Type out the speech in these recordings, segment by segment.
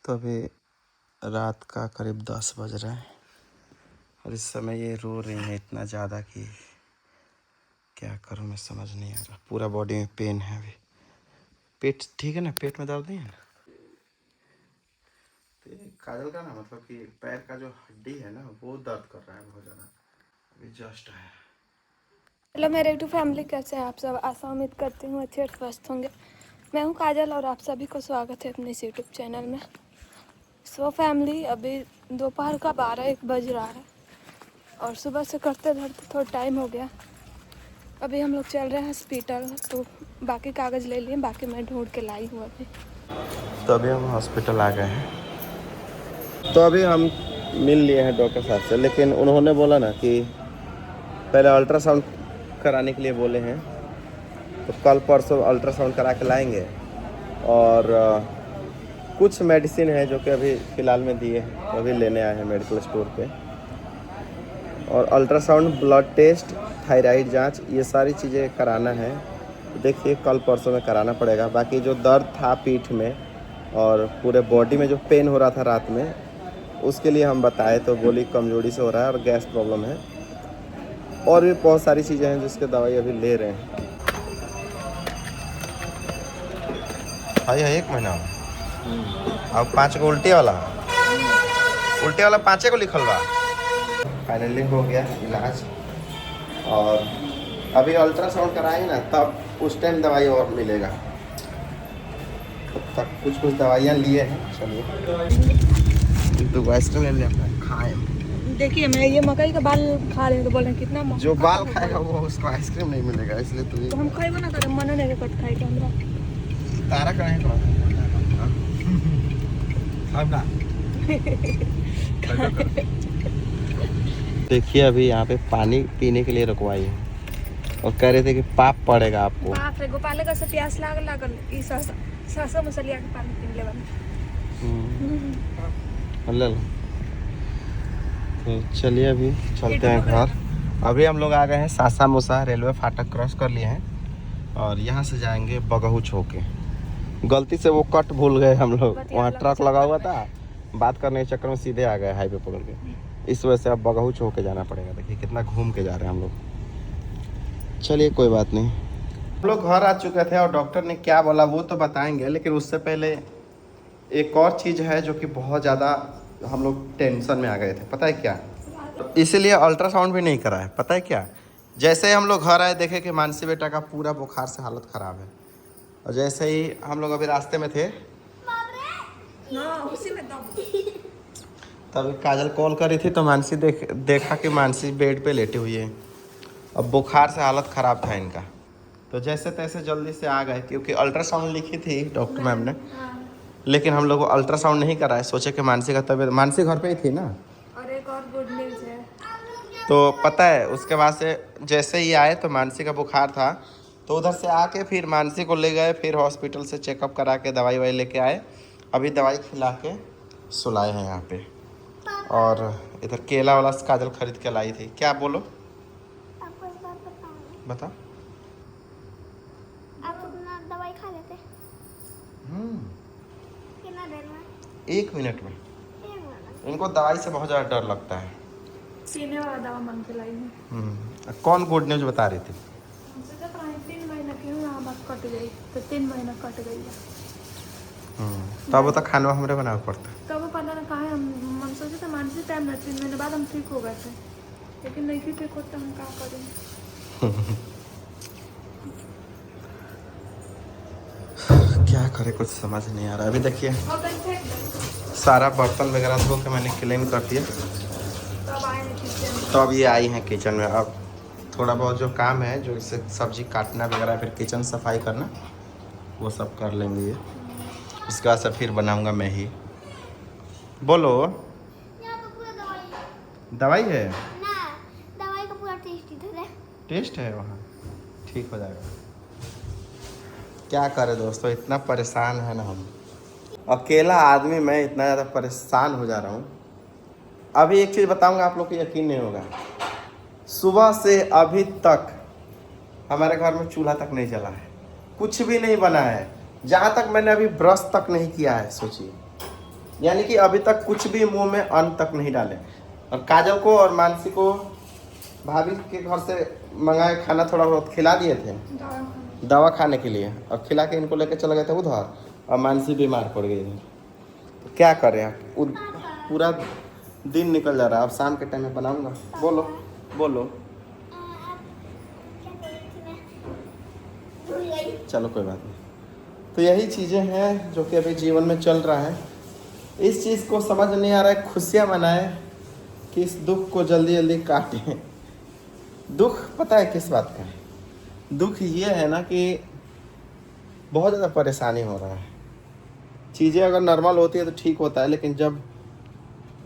तो अभी रात का करीब 10 बज रहा है और इस समय ये रो रही है इतना ज़्यादा कि क्या करूँ मैं समझ नहीं आ रहा। पूरा बॉडी में पेन है अभी। पेट ठीक है ना, पेट में दर्द नहीं है ना। तो काजल का ना मतलब कि पैर का जो हड्डी है ना वो दर्द कर रहा है बहुत ज़्यादा। अभी जस्ट आया। हेलो मेरे यूट्यूब फैमिली, कैसे हैं आप सब। आशा उम्मीद करती हूँ अच्छे और स्वस्थ होंगे। मैं हूँ काजल और आप सभी को स्वागत है अपने इस यूट्यूब चैनल में। सो फैमिली, अभी दोपहर का 12-1 बज रहा है और सुबह से करते धरते थोड़ा टाइम हो गया। अभी हम लोग चल रहे हैं हॉस्पिटल, तो बाकी कागज़ ले लिए, बाकी मैं ढूंढ के लाई हूँ अभी। तो अभी हम हॉस्पिटल आ गए हैं। तो अभी हम मिल लिए हैं डॉक्टर साहब से, लेकिन उन्होंने बोला ना कि पहले अल्ट्रासाउंड कराने के लिए बोले हैं। तो कल परसों अल्ट्रासाउंड करा के लाएंगे और कुछ मेडिसिन है जो कि अभी फ़िलहाल में दिए हैं, तो अभी लेने आए हैं मेडिकल स्टोर पे। और अल्ट्रासाउंड, ब्लड टेस्ट, थायराइड जांच, ये सारी चीज़ें कराना है। तो देखिए कल परसों में कराना पड़ेगा। बाकी जो दर्द था पीठ में और पूरे बॉडी में जो पेन हो रहा था रात में, उसके लिए हम बताए तो बोली कमजोरी से हो रहा है और गैस प्रॉब्लम है। और भी बहुत सारी चीज़ें हैं जिसके दवाई अभी ले रहे हैं। हाँ, यह 1 महीना अब 5 को उल्टी वाला 5 को लिखल बा। फाइनली हो गया इलाज और अभी अल्ट्रासाउंड कराएंगे ना तब उस टाइम दवाई और मिलेगा। तब तक कुछ दवाइयाँ लिए हैं। चलिए तो आइसक्रीम ले लें खाएँ। देखिए मैं ये मकई का बाल खा रही हूँ तो बोल रहे हैं कितना जो बाल खाएगा वो उसको आइसक्रीम नहीं मिलेगा, इसलिए तो हम खाएगा ना करें, मन नहीं कट खाए तो हमरा तारा करें देखिए अभी यहाँ पे पानी पीने के लिए रुकवाई है और कह रहे थे कि पाप पड़ेगा आपको। बाप रे, गोपाल का से प्यास लागल ई सासा मसलिया के पानी पी लेवन। ले लो। तो चलिए अभी चलते हैं घर। अभी हम लोग आ गए हैं सासा मूसा, रेलवे फाटक क्रॉस कर लिए हैं और यहाँ से जाएंगे बगहू छौके। गलती से वो कट भूल गए हम लोग, वहाँ ट्रक लगा हुआ था, बात करने के चक्कर में सीधे आ गए हाईवे पकड़ के। इस वजह से अब बगहू छौके जाना पड़ेगा। देखिए कितना घूम के जा रहे हैं हम लोग। चलिए कोई बात नहीं। हम लोग घर आ चुके थे और डॉक्टर ने क्या बोला वो तो बताएंगे, लेकिन उससे पहले एक और चीज़ है जो कि बहुत ज़्यादा हम लोग टेंशन में आ गए थे। पता है क्या? तो इसीलिए अल्ट्रासाउंड भी नहीं करा है। पता है क्या, जैसे ही हम लोग घर आए देखे कि मानसी बेटा का पूरा बुखार से हालत ख़राब है। और जैसे ही हम लोग अभी रास्ते में थे तभी काजल कॉल करी थी तो मानसी देखा कि मानसी बेड पे लेटी हुई है। अब बुखार से हालत ख़राब था इनका, तो जैसे तैसे जल्दी से आ गए क्योंकि अल्ट्रासाउंड लिखी थी डॉक्टर मैम ने। लेकिन हम लोग को अल्ट्रासाउंड नहीं कराए, सोचे कि मानसी का तबीयत, मानसी घर पे ही थी ना। और एक और गुड न्यूज़ है, तो पता है उसके बाद से जैसे ही आए तो मानसी का बुखार था, तो उधर से आके फिर मानसी को ले गए, फिर हॉस्पिटल से चेकअप करा के दवाई वाई लेके आए। अभी दवाई खिला के सुलाए हैं यहाँ पे। और इधर केला वाला काजल खरीद के लाई थी। क्या बोलो? आपको एक बात बताऊं? बता। आप अपना दवाई खा लेते? कितना देर में? 1 मिनट में। 1 मिनट। इनको दवाई से बहुत ज़्यादा डर लगता है। सीने वाला दवा मांग के लाई हूँ। कौन गुड न्यूज़ बता रही थी? हमसे तो 3 महीना की हुआ, बात कट गई तो 3 महीना कट गई है। तब तो खाना हमारे बनाना पड़ता। तब वो पता ना कहाँ हम सोचे थे मानसिक टाइम में 3 महीने बाद हम ठीक हो गए थे, लेकिन नहीं ठीक होता हम क्या करें। क्या करे कुछ समझ नहीं आ रहा। अभी देखिए सारा बर्तन वगैरह धो के मैंने क्लीन कर दिया। तब आए हैं किचन। तो अब ये आई हैं किचन में। अब थोड़ा बहुत जो काम है, जो इसे सब्जी काटना वगैरह, फिर किचन सफाई करना, वो सब कर लेंगे ये। उसके बाद से फिर बनाऊंगा मैं ही। बोलो। यहाँ पे पूरा दवाई है। दवाई है ना, दवाई का पूरा टेस्ट इधर है। टेस्ट है वहाँ, ठीक हो जाएगा। क्या करे दोस्तों, इतना परेशान है ना हम। अकेला आदमी मैं इतना ज़्यादा परेशान हो जा रहा हूँ। अभी एक चीज़ बताऊंगा, आप लोग को यकीन नहीं होगा। सुबह से अभी तक हमारे घर में चूल्हा तक नहीं जला है, कुछ भी नहीं बना है। जहाँ तक मैंने अभी ब्रश तक नहीं किया है, सोचिए। यानी कि अभी तक कुछ भी मुंह में अन्न तक नहीं डाले। और काजल को और मानसी को भाभी के घर से मंगाए खाना थोड़ा बहुत खिला दिए थे दवा खाने के लिए, और खिला के इनको लेकर चले गए थे उधर, और मानसी बीमार पड़ गई थी। तो क्या करें आप, पूरा दिन निकल जा रहा है। अब शाम के टाइम में बनाऊंगा। बोलो बोलो। आप क्या बोल रही थी मैं भूल गई। चलो कोई बात नहीं। तो यही चीज़ें हैं जो कि अभी जीवन में चल रहा है। इस चीज़ को समझ नहीं आ रहा है, खुशियाँ मनाएं कि इस दुख को जल्दी जल्दी काटें। दुख पता है किस बात का है? दुख ये है ना कि बहुत ज़्यादा परेशानी हो रहा है। चीज़ें अगर नॉर्मल होती है तो ठीक होता है, लेकिन जब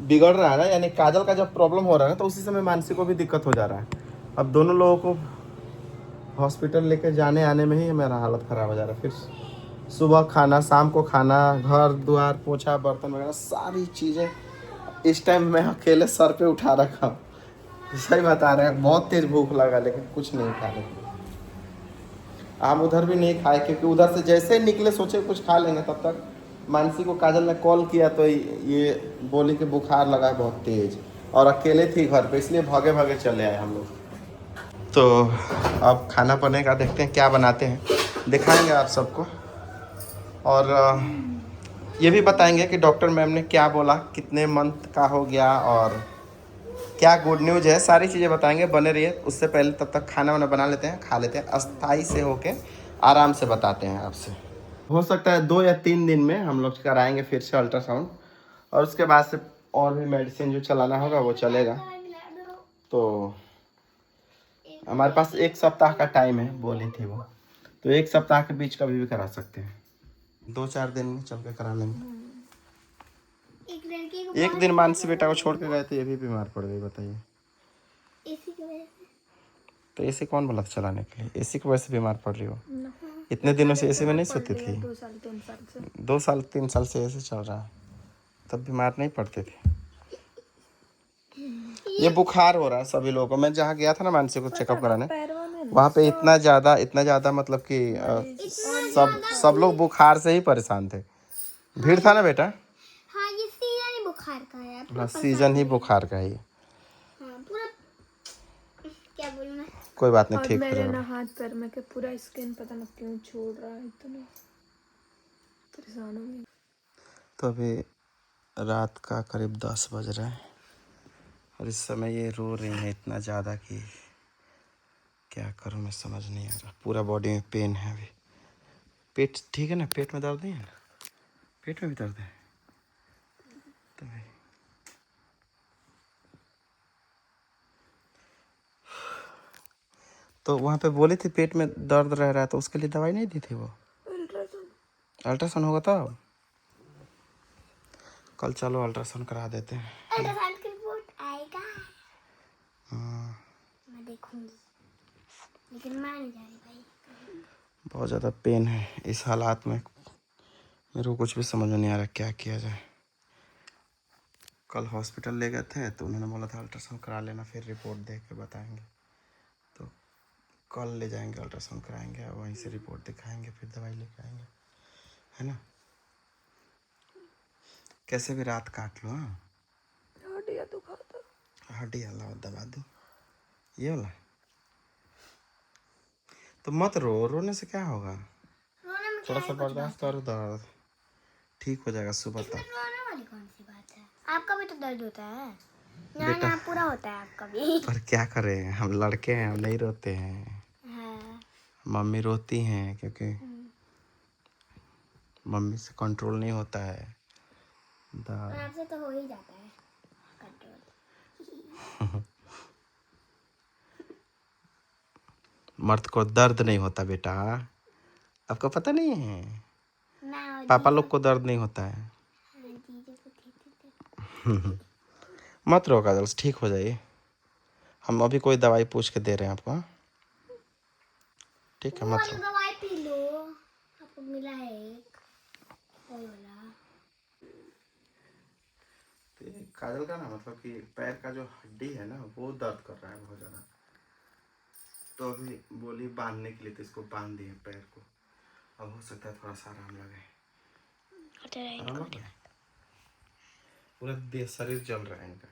बिगड़ रहा है ना, यानी काजल का जब प्रॉब्लम हो रहा है ना, तो उसी समय मानसी को भी दिक्कत हो जा रहा है। अब दोनों लोगों को हॉस्पिटल लेके जाने आने में ही मेरा हालत ख़राब हो जा रहा है। फिर सुबह खाना, शाम को खाना, घर द्वार पोछा बर्तन वगैरह सारी चीज़ें इस टाइम मैं अकेले सर पे उठा रखा हूँ। सही बता रहे हैं, बहुत तेज़ भूख लगा लेकिन कुछ नहीं खा रहे। हम उधर भी नहीं खाए क्योंकि उधर से जैसे निकले सोचे कुछ खा लेंगे, तब तक मानसी को काजल ने कॉल किया तो ये बोली कि बुखार लगा है बहुत तेज़, और अकेले थी घर पे, इसलिए भागे भागे चले आए हम लोग। तो अब खाना बनेगा, देखते हैं क्या बनाते हैं, दिखाएंगे आप सबको। और ये भी बताएंगे कि डॉक्टर मैम ने क्या बोला, कितने मंथ का हो गया और क्या गुड न्यूज़ है, सारी चीज़ें बताएंगे। बने रहिए। उससे पहले तब तक खाना वाना बना लेते हैं, खा लेते हैं, अस्थाई से होके आराम से बताते हैं आपसे। हो सकता है 2 या 3 दिन में हम लोग कराएंगे फिर से अल्ट्रासाउंड, और उसके बाद से और भी मेडिसिन जो चलाना होगा वो चलेगा। तो हमारे पास 1 सप्ताह का टाइम है, बोली थी वो, तो 1 सप्ताह के बीच कभी भी करा सकते हैं। 2-4 दिन में चल के करा लेंगे। एक लड़की को एक दिन मानसी बेटा को छोड़ के गए थे, ये भी बीमार पड़ गई, बताइए। एसी की वजह से। तो एसी कौन बोला था चलाने के लिए? एसी की वजह से बीमार पड़ रही हो? इतने दिनों से एसी में नहीं सोती थी। 2 साल 3 साल से 2 साल 3 साल से एसी चल रहा है, तब बीमार नहीं पड़ते थे। ये बुखार हो रहा है सभी लोगों को। मैं जहाँ गया था ना मानसी को चेकअप कराने, वहाँ पे इतना ज़्यादा मतलब कि सब लोग बुखार से ही परेशान थे। भीड़ था ना बेटा। हाँ ये सीजन ही बुखार का है। हाँ, सीजन ही बुखार का ही। हाँ पूरा क्या बोलूं मैं। कोई बात नहीं, और ठीक हो मेरे ना जाएगा। हाथ पैर में के पूरा स्किन पता नहीं क्यों छोड़ रहा है, इतना परेशान हो गई। तो अभी रात का करीब 10 बज रहा है और इस समय ये रो रही है इतना ज़्यादा कि क्या करूं मैं समझ नहीं आ रहा। पूरा बॉडी में पेन है अभी। पेट ठीक है ना? पेट में दर्द नहीं है ना? पेट में भी दर्द है तभी। तो वहाँ पे बोली थी पेट में दर्द रह रहा है, तो उसके लिए दवाई नहीं दी थी वो? अल्ट्रासाउंड होगा तब। कल चलो अल्ट्रासाउंड करा देते हैं। अल्ट्रासाउंड की रिपोर्ट आएगा। हाँ, मैं देखूंगी, लेकिन मैं नहीं जा रही भाई। बहुत ज़्यादा पेन है इस हालात में। मेरे को कुछ भी समझ में नहीं आ रहा क्या किया जाए। कल हॉस्पिटल ले गए थे तो उन्होंने बोला था अल्ट्रासाउंड करा लेना, फिर रिपोर्ट देख के बताएंगे। तो कल ले जाएंगे अल्ट्रासाउंड कराएंगे और वहीं से रिपोर्ट दिखाएंगे, फिर दवाई लेके आएंगे, है ना? कैसे भी रात काट लो। हाँ, हड्डियाँ दुखाता। हड्डी अल्लाह दबा दूँ ये वाला। तो मत रो, रोने से क्या होगा? रोने में थोड़ा क्या सा है, कुछ बर्दाश्त बात है। करो, दर्द ठीक हो जाएगा सुबह इसमें तक। रोने वाली कौन सी बात है? आपका भी तो दर्द होता है। यहाँ बेटा यहाँ पूरा होता है आपका भी। पर क्या करें, हम लड़के हैं, हम नहीं रोते हैं। हाँ। मम्मी रोती हैं क्योंकि मम्मी से कंट्रोल नहीं होता है और दर्द। आपसे तो हो ही जाता है कंट्रोल। मर्द को दर्द नहीं होता बेटा, आपको पता नहीं है? ना पापा लोग को दर्द नहीं होता है। जीजू को ठीक मत रो काजल, ठीक हो जाइए। हम अभी कोई दवाई पूछ के दे रहे हैं आपको। हाँ? ठीक है, वो मत वाला रो। दवाई पी लो, आपको मिला है एक वो वाला। काजल का ना मतलब कि पैर का जो हड्डी है ना वो दर्द कर रहा है बहुत ज़्यादा। तो अभी बोली बांधने के लिए, तो इसको बांध दिए पैर को। अब हो सकता है थोड़ा सा आराम लगे। आराम लग गया? पूरा देह शरीर जल रहा है इनका।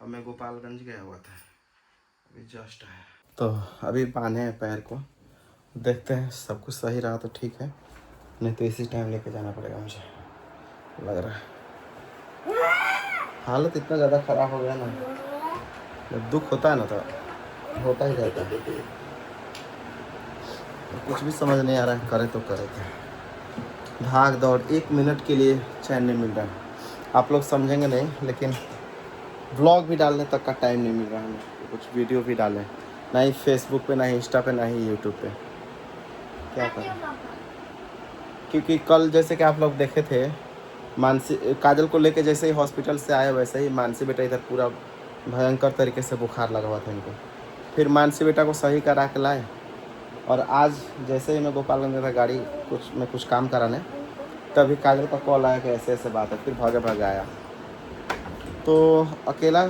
अब मैं गोपालगंज गया हुआ था, अभी जस्ट आया। तो अभी बांधे हैं पैर को, देखते हैं सब कुछ सही रहा तो ठीक है, नहीं तो इसी टाइम लेके जाना पड़ेगा मुझे लग रहा है। हालत इतना ज़्यादा ख़राब हो गया ना, जब दुख होता है ना तो होता ही रहता है। कुछ भी समझ नहीं आ रहा है, करे तो करे क्या। भाग दौड़, 1 मिनट के लिए चैन नहीं मिल रहा है। आप लोग समझेंगे नहीं, लेकिन व्लॉग भी डालने तक का टाइम नहीं मिल रहा है हमें। कुछ वीडियो भी डालें, ना ही फेसबुक पे, ना ही इंस्टा पे, ना ही यूट्यूब पे। क्या करें, क्योंकि कल जैसे कि आप लोग देखे थे, मानसी काजल को लेके जैसे ही हॉस्पिटल से आए वैसे ही मानसी बेटा इधर पूरा भयंकर तरीके से बुखार लगा हुआ था इनको। फिर मानसी बेटा को सही करा के लाए, और आज जैसे ही मैं गोपालगंज गया था गाड़ी कुछ काम कराने, तभी काजल का कॉल आया कि ऐसे ऐसे बात है। फिर भागे आया। तो अकेला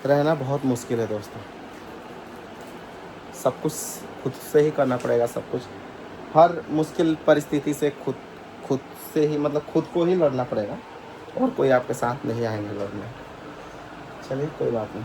रहना बहुत मुश्किल है दोस्तों, सब कुछ खुद से ही करना पड़ेगा। सब कुछ, हर मुश्किल परिस्थिति से खुद से ही, मतलब खुद को ही लड़ना पड़ेगा, और कोई आपके साथ नहीं आएंगे लड़ने। चलिए कोई बात नहीं।